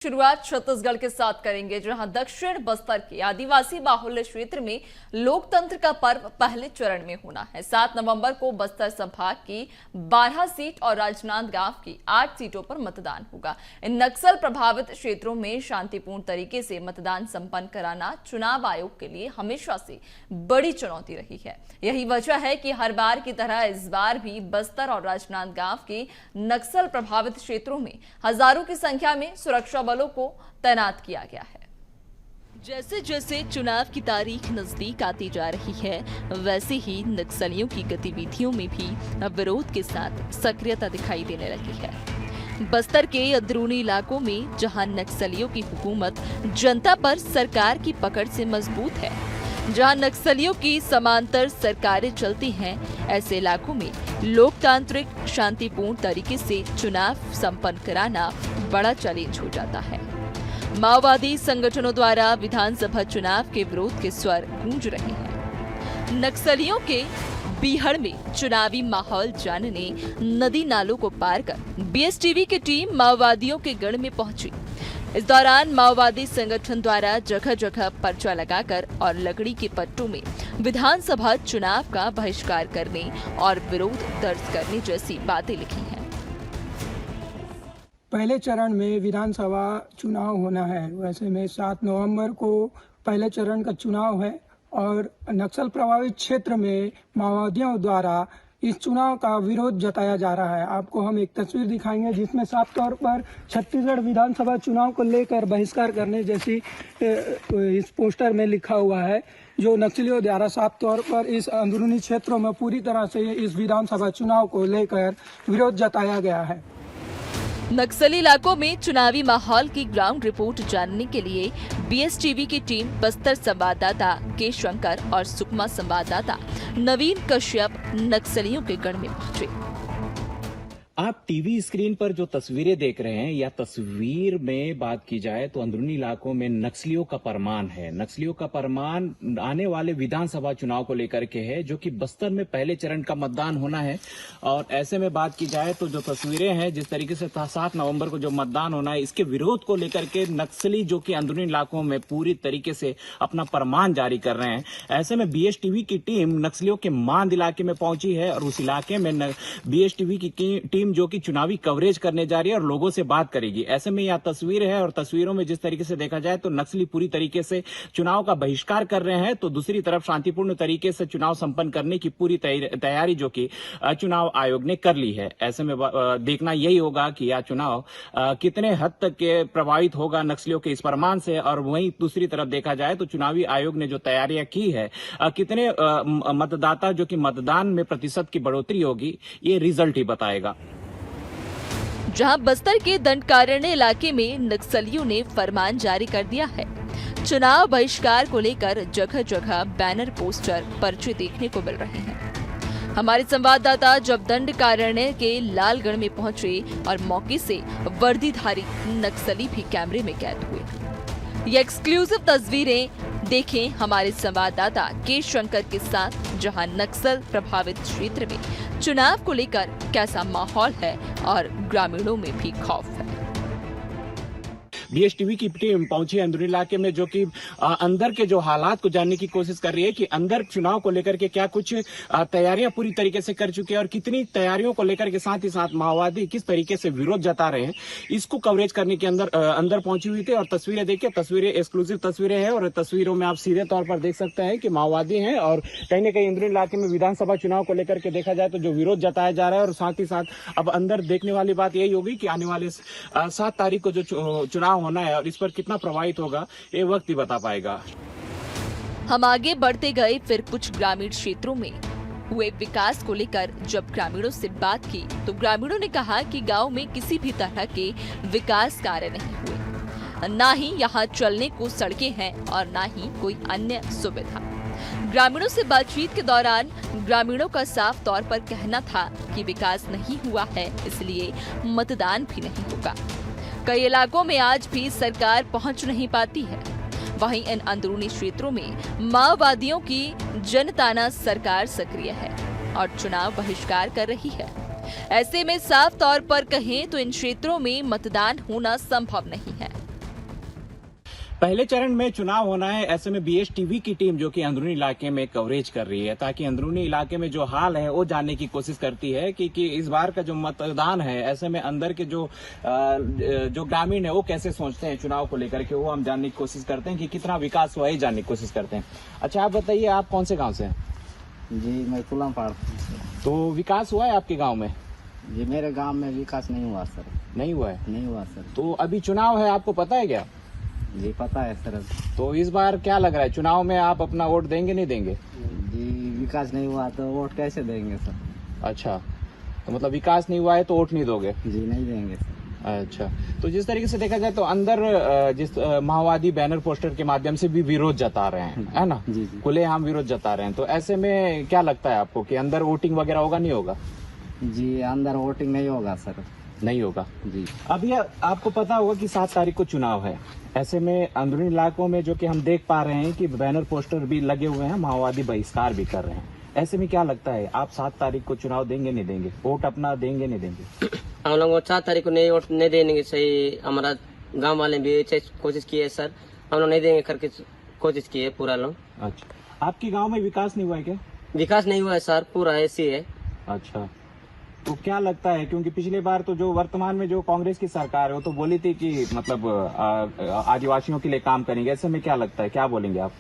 शुरुआत छत्तीसगढ़ के साथ करेंगे, जहां दक्षिण बस्तर के आदिवासी बाहुल्य क्षेत्र में लोकतंत्र का पर्व पहले चरण में होना है। 7 नवंबर को बस्तर संभाग की 12 सीट और राजनांदगांव की 8 सीटों पर मतदान होगा। इन नक्सल प्रभावित क्षेत्रों में शांतिपूर्ण तरीके से मतदान संपन्न कराना चुनाव आयोग के लिए हमेशा से बड़ी चुनौती रही है। यही वजह है कि हर बार की तरह इस बार भी बस्तर और राजनांदगांव के नक्सल प्रभावित क्षेत्रों में हजारों की संख्या में सुरक्षा बलों को तैनात किया गया है। जैसे जैसे चुनाव की तारीख नजदीक आती जा रही है, वैसे ही नक्सलियों की गतिविधियों में भी विरोध के साथ सक्रियता दिखाई देने लगी है। बस्तर के अंदरूनी इलाकों में जहां नक्सलियों की हुकूमत जनता पर सरकार की पकड़ से मजबूत है, जहां नक्सलियों की समांतर सरकारें चलती हैं, ऐसे इलाकों में लोकतांत्रिक शांतिपूर्ण तरीके से चुनाव संपन्न कराना बड़ा चैलेंज हो जाता है। माओवादी संगठनों द्वारा विधानसभा चुनाव के विरोध के स्वर गूंज रहे हैं। नक्सलियों के बीहड़ में चुनावी माहौल जानने नदी नालों को पार कर बीएसटीवी की टीम माओवादियों के गढ़ में पहुंची। इस दौरान माओवादी संगठन द्वारा जगह जगह पर्चा लगाकर और लकड़ी के पट्टों में विधानसभा चुनाव का बहिष्कार करने और विरोध दर्ज करने जैसी बातें लिखी हैं। पहले चरण में विधानसभा चुनाव होना है। वैसे में 7 नवंबर को पहले चरण का चुनाव है और नक्सल प्रभावित क्षेत्र में माओवादियों द्वारा इस चुनाव का विरोध जताया जा रहा है। आपको हम एक तस्वीर दिखाएंगे जिसमें साफ तौर पर छत्तीसगढ़ विधानसभा चुनाव को लेकर बहिष्कार करने जैसी इस पोस्टर में लिखा हुआ है, जो नक्सलियों द्वारा साफ तौर पर इस अंदरूनी क्षेत्रों में पूरी तरह से इस विधानसभा चुनाव को लेकर विरोध जताया गया है। नक्सली इलाकों में चुनावी माहौल की ग्राउंड रिपोर्ट जानने के लिए बीएसटीवी की टीम बस्तर संवाददाता के शंकर और सुकमा संवाददाता नवीन कश्यप नक्सलियों के गढ़ में पहुंचे। आप टीवी स्क्रीन पर जो तस्वीरें देख रहे हैं या तस्वीर में बात की जाए तो अंदरूनी इलाकों में नक्सलियों का परमान है। नक्सलियों का परमान आने वाले विधानसभा चुनाव को लेकर के है, जो कि बस्तर में पहले चरण का मतदान होना है। और ऐसे में बात की जाए तो जो तस्वीरें हैं, जिस तरीके से 7 नवंबर को जो मतदान होना है, इसके विरोध को लेकर के नक्सली जो कि अंदरूनी इलाकों में पूरी तरीके से अपना परमान जारी कर रहे हैं। ऐसे में बीएसटीवी की टीम नक्सलियों के मांद इलाके में पहुंची है और उस इलाके में बीएसटीवी की टीम जो कि चुनावी कवरेज करने जा रही है और लोगों से बात करेगी। ऐसे में यह तस्वीर है और तस्वीरों में जिस तरीके से देखा जाए तो नक्सली पूरी तरीके से चुनाव का बहिष्कार कर रहे हैं, तो दूसरी तरफ शांतिपूर्ण तरीके से चुनाव संपन्न करने की पूरी तैयारी जो कि चुनाव आयोग ने कर ली है। ऐसे में देखना यही होगा कि यह चुनाव कितने हद तक के प्रभावित होगा नक्सलियों के इस फरमान से। और वहीं दूसरी तरफ देखा जाए तो चुनावी आयोग ने जो तैयारियां की है, कितने मतदाता जो कि मतदान में प्रतिशत की बढ़ोतरी होगी, ये रिजल्ट ही बताएगा। जहां बस्तर के दंडकारण्य इलाके में नक्सलियों ने फरमान जारी कर दिया है। चुनाव बहिष्कार को लेकर जगह जगह बैनर, पोस्टर, पर्चे देखने को मिल रहे हैं। हमारे संवाददाता जब दंडकारण्य के लालगढ़ में पहुंचे और मौके से वर्दीधारी नक्सली भी कैमरे में कैद हुए। ये एक्सक्लूसिव तस्वीरें देखें हमारे संवाददाता के शंकर के साथ, जहां नक्सल प्रभावित क्षेत्र में चुनाव को लेकर कैसा माहौल है और ग्रामीणों में भी खौफ है। बीएसटीवी की टीम पहुंची अंदरूनी इलाके में, जो कि अंदर के जो हालात को जानने की कोशिश कर रही है कि अंदर चुनाव को लेकर के क्या कुछ तैयारियां पूरी तरीके से कर चुके हैं और कितनी तैयारियों को लेकर के साथ ही साथ माओवादी किस तरीके से विरोध जता रहे हैं, इसको कवरेज करने के अंदर पहुंची हुई थी। और तस्वीरें देखिए, तस्वीरें एक्सक्लूसिव तस्वीरें हैं और तस्वीरों में आप सीधे तौर पर देख सकते हैं कि माओवादी हैं और कहीं न कहीं अंदरूनी इलाके में विधानसभा चुनाव को लेकर के देखा जाए तो जो विरोध जताया जा रहा है। और साथ ही साथ अब अंदर देखने वाली बात यही होगी कि आने वाले 7 तारीख को जो चुनाव होना है और इस पर कितना प्रभावित होगा, ये वक्त ही बता पाएगा। हम आगे बढ़ते गए, फिर कुछ ग्रामीण क्षेत्रों में हुए विकास को लेकर जब ग्रामीणों से बात की तो ग्रामीणों ने कहा कि गांव में किसी भी तरह के विकास कार्य नहीं हुए, ना ही यहाँ चलने को सड़कें हैं और ना ही कोई अन्य सुविधा। ग्रामीणों से बातचीत के दौरान ग्रामीणों का साफ तौर पर कहना था कि विकास नहीं हुआ है, इसलिए मतदान भी नहीं होगा। कई इलाकों में आज भी सरकार पहुंच नहीं पाती है। वहीं इन अंदरूनी क्षेत्रों में माओवादियों की जनताना सरकार सक्रिय है और चुनाव बहिष्कार कर रही है। ऐसे में साफ तौर पर कहें तो इन क्षेत्रों में मतदान होना संभव नहीं है। पहले चरण में चुनाव होना है, ऐसे में बीएस टीवी की टीम जो कि अंदरूनी इलाके में कवरेज कर रही है, ताकि अंदरूनी इलाके में जो हाल है वो जानने की कोशिश करती है कि इस बार का जो मतदान है, ऐसे में अंदर के जो ग्रामीण है वो कैसे सोचते हैं चुनाव को लेकर के, वो हम जानने की कोशिश करते हैं कि कितना विकास हुआ है जानने की कोशिश करते हैं। अच्छा, आप बताइए, आप कौन से गाँव से हैं? जी मैं तुलम पहाड़। तो विकास हुआ है आपके गाँव में? जी मेरे गांव में विकास नहीं हुआ सर। नहीं हुआ है? नहीं हुआ सर। तो अभी चुनाव है, आपको पता है क्या? जी पता है सर। तो इस बार क्या लग रहा है, चुनाव में आप अपना वोट देंगे नहीं देंगे? जी विकास नहीं हुआ तो वोट कैसे देंगे सर? अच्छा, तो मतलब विकास नहीं हुआ है तो वोट नहीं दोगे? जी नहीं देंगे सर। अच्छा, तो जिस तरीके से देखा जाए तो अंदर जिस माओवादी बैनर पोस्टर के माध्यम से भी विरोध जता रहे हैं, है ना? जी जी। खुलेआम विरोध जता रहे हैं, तो ऐसे में क्या लगता है आपको कि अंदर वोटिंग वगैरह होगा नहीं होगा? जी अंदर वोटिंग नहीं होगा सर। नहीं होगा। जी अभी आपको पता होगा कि 7 तारीख को चुनाव है, ऐसे में अंदरूनी इलाकों में जो कि हम देख पा रहे हैं कि बैनर पोस्टर भी लगे हुए हैं, माओवादी बहिष्कार भी कर रहे हैं, ऐसे में क्या लगता है आप 7 तारीख को चुनाव देंगे नहीं देंगे, वोट अपना देंगे नहीं देंगे? हम लोग 7 तारीख को नहीं वोट नहीं देंगे, सही हमारा गांव वाले भी कोशिश किए सर, हम लोग नहीं देंगे करके कोशिश किए पूरा लोग। अच्छा, आपके गांव में विकास नहीं हुआ है क्या? विकास नहीं हुआ है सर, पूरा ऐसी है। अच्छा, तो क्या लगता है, क्योंकि पिछले बार तो जो वर्तमान में जो कांग्रेस की सरकार है वो तो बोली थी कि मतलब आदिवासियों के लिए काम करेंगे, ऐसे में क्या लगता है, क्या बोलेंगे आप?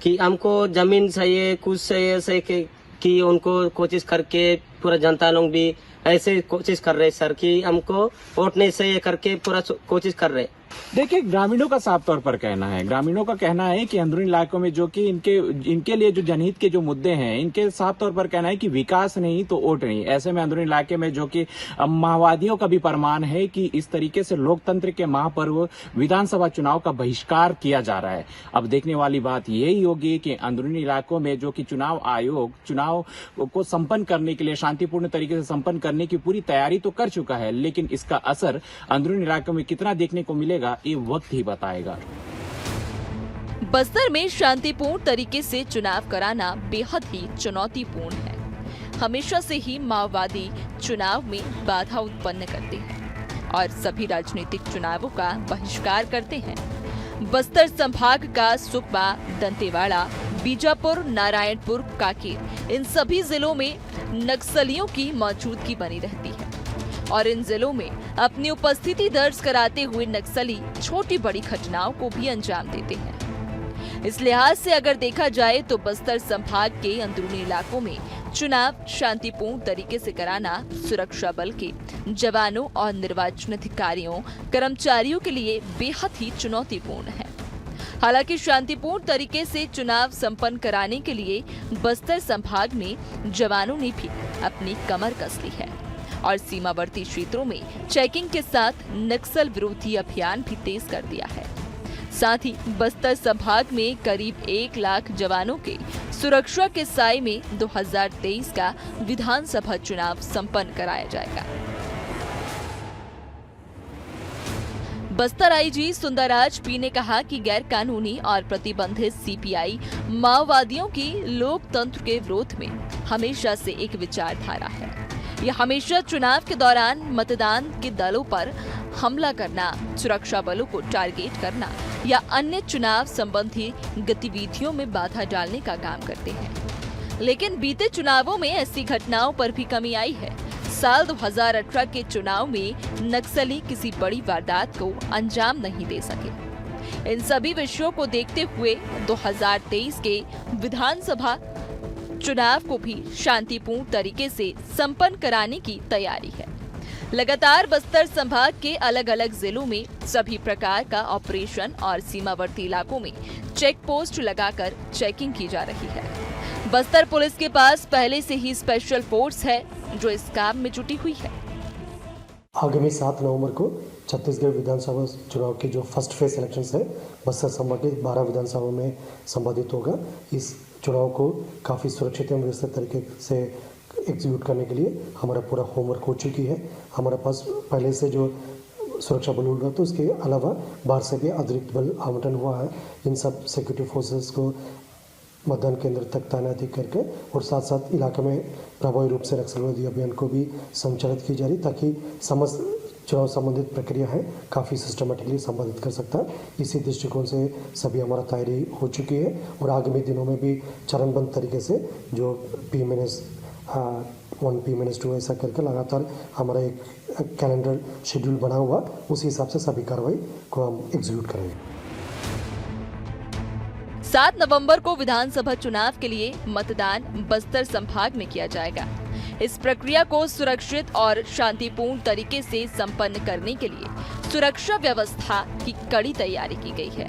कि हमको जमीन चाहिए, कुछ चाहिए ऐसे कि उनको कोशिश करके पूरा जनता लोग भी ऐसे कोशिश कर रहे सर कि हमको वोट नहीं चाहिए करके पूरा कोशिश कर रहे। देखिए, ग्रामीणों का साफ तौर पर कहना है, ग्रामीणों का कहना है कि अंदरूनी इलाकों में जो कि इनके लिए जो जनहित के जो मुद्दे हैं, इनके साफ तौर पर कहना है कि विकास नहीं तो वोट नहीं। ऐसे में अंदरूनी इलाके में जो कि माओवादियों का भी फरमान है कि इस तरीके से लोकतंत्र के महापर्व विधानसभा चुनाव का बहिष्कार किया जा रहा है। अब देखने वाली बात यही होगी कि अंदरूनी इलाकों में जो कि चुनाव आयोग चुनाव को संपन्न करने के लिए शांतिपूर्ण तरीके से संपन्न करने की पूरी तैयारी तो कर चुका है, लेकिन इसका असर अंदरूनी इलाकों में कितना देखने को मिलेगा ये वक्त ही बताएगा। बस्तर में शांतिपूर्ण तरीके से चुनाव कराना बेहद ही चुनौतीपूर्ण है। हमेशा से ही माओवादी चुनाव में बाधा उत्पन्न करते हैं और सभी राजनीतिक चुनावों का बहिष्कार करते हैं। बस्तर संभाग का सुकमा, दंतेवाड़ा, बीजापुर, नारायणपुर, कांकेर, इन सभी जिलों में नक्सलियों की मौजूदगी बनी रहती है और इन जिलों में अपनी उपस्थिति दर्ज कराते हुए नक्सली छोटी बड़ी घटनाओं को भी अंजाम देते हैं। इस लिहाज से अगर देखा जाए तो बस्तर संभाग के अंदरूनी इलाकों में चुनाव शांतिपूर्ण तरीके से कराना सुरक्षा बल के जवानों और निर्वाचन अधिकारियों, कर्मचारियों के लिए बेहद ही चुनौतीपूर्ण है। हालांकि शांतिपूर्ण तरीके से चुनाव संपन्न कराने के लिए बस्तर संभाग में जवानों ने भी अपनी कमर कस ली है और सीमावर्ती क्षेत्रों में चेकिंग के साथ नक्सल विरोधी अभियान भी तेज कर दिया है। साथ ही बस्तर संभाग में करीब 1 लाख जवानों के सुरक्षा के साए में 2023 का विधानसभा चुनाव संपन्न कराया जाएगा। बस्तर आईजी सुंदरराज पी ने कहा कि गैर कानूनी और प्रतिबंधित सीपीआई माओवादियों की लोकतंत्र के विरोध में हमेशा से एक विचारधारा है। यह हमेशा चुनाव के दौरान मतदान के दलों पर हमला करना, सुरक्षा बलों को टारगेट करना या अन्य चुनाव संबंधी गतिविधियों में बाधा डालने का काम करते हैं। लेकिन बीते चुनावों में ऐसी घटनाओं पर भी कमी आई है। साल 2018 के चुनाव में नक्सली किसी बड़ी वारदात को अंजाम नहीं दे सके। इन सभी विषयों को देखते हुए 2023 के विधानसभा चुनाव को भी शांतिपूर्ण तरीके से संपन्न कराने की तैयारी है। लगातार बस्तर संभाग के अलग अलग जिलों में सभी प्रकार का ऑपरेशन और सीमावर्ती इलाकों में चेक पोस्ट लगाकर चेकिंग की जा रही है। बस्तर पुलिस के पास पहले से ही स्पेशल फोर्स है जो इस काम में जुटी हुई है। आगामी 7 नवंबर को छत्तीसगढ़ विधानसभा चुनाव के जो फर्स्ट फेज इलेक्शंस है बस्तर संभाग के 12 विधानसभा में संपादित होगा। इस चुनाव को काफ़ी सुरक्षित एवं व्यवस्थित तरीके से एग्जीक्यूट करने के लिए हमारा पूरा होमवर्क हो चुकी है। हमारे पास पहले से जो सुरक्षा बल हुआ तो उसके अलावा बाहर से भी अतिरिक्त बल आवंटन हुआ है। इन सब सिक्योरिटी फोर्सेस को मतदान केंद्र तक तैनाती करके और साथ साथ इलाके में प्रभावी रूप से नक्सलवादी अभियान को भी संचालित की जा रही ताकि समस्त चुनाव संबंधित प्रक्रिया है काफ़ी सिस्टमेटिकली संपादित कर सकता है। इसी दृष्टिकोण से सभी हमारा तैयारी हो चुकी है और आगामी दिनों में भी चरणबद्ध तरीके से जो P-1 P-2 ऐसा करके लगातार हमारा एक कैलेंडर शेड्यूल बना हुआ, उसी हिसाब से सभी कार्रवाई को हम एग्जीक्यूट करेंगे। 7 नवंबर को विधानसभा चुनाव के लिए मतदान बस्तर संभाग में किया जाएगा। इस प्रक्रिया को सुरक्षित और शांतिपूर्ण तरीके से संपन्न करने के लिए सुरक्षा व्यवस्था की कड़ी तैयारी की गई है।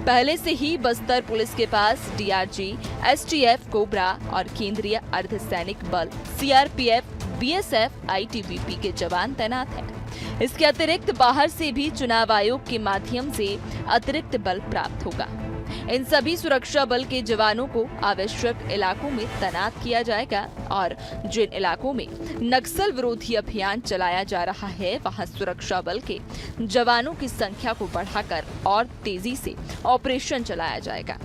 पहले से ही बस्तर पुलिस के पास डीआरजी, एसटीएफ, कोबरा और केंद्रीय अर्धसैनिक बल सीआरपीएफ, बीएसएफ, आईटीबीपी के जवान तैनात हैं। इसके अतिरिक्त बाहर से भी चुनाव आयोग के माध्यम से अतिरिक्त बल प्राप्त होगा। इन सभी सुरक्षा बल के जवानों को आवश्यक इलाकों में तैनात किया जाएगा और जिन इलाकों में नक्सल विरोधी अभियान चलाया जा रहा है वहां सुरक्षा बल के जवानों की संख्या को बढ़ाकर और तेजी से ऑपरेशन चलाया जाएगा।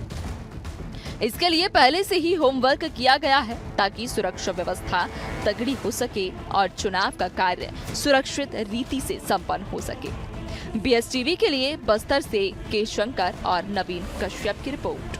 इसके लिए पहले से ही होमवर्क किया गया है ताकि सुरक्षा व्यवस्था तगड़ी हो सके और चुनाव का कार्य सुरक्षित रीति से संपन्न हो सके। BSTV के लिए बस्तर से के शंकर और नवीन कश्यप की रिपोर्ट।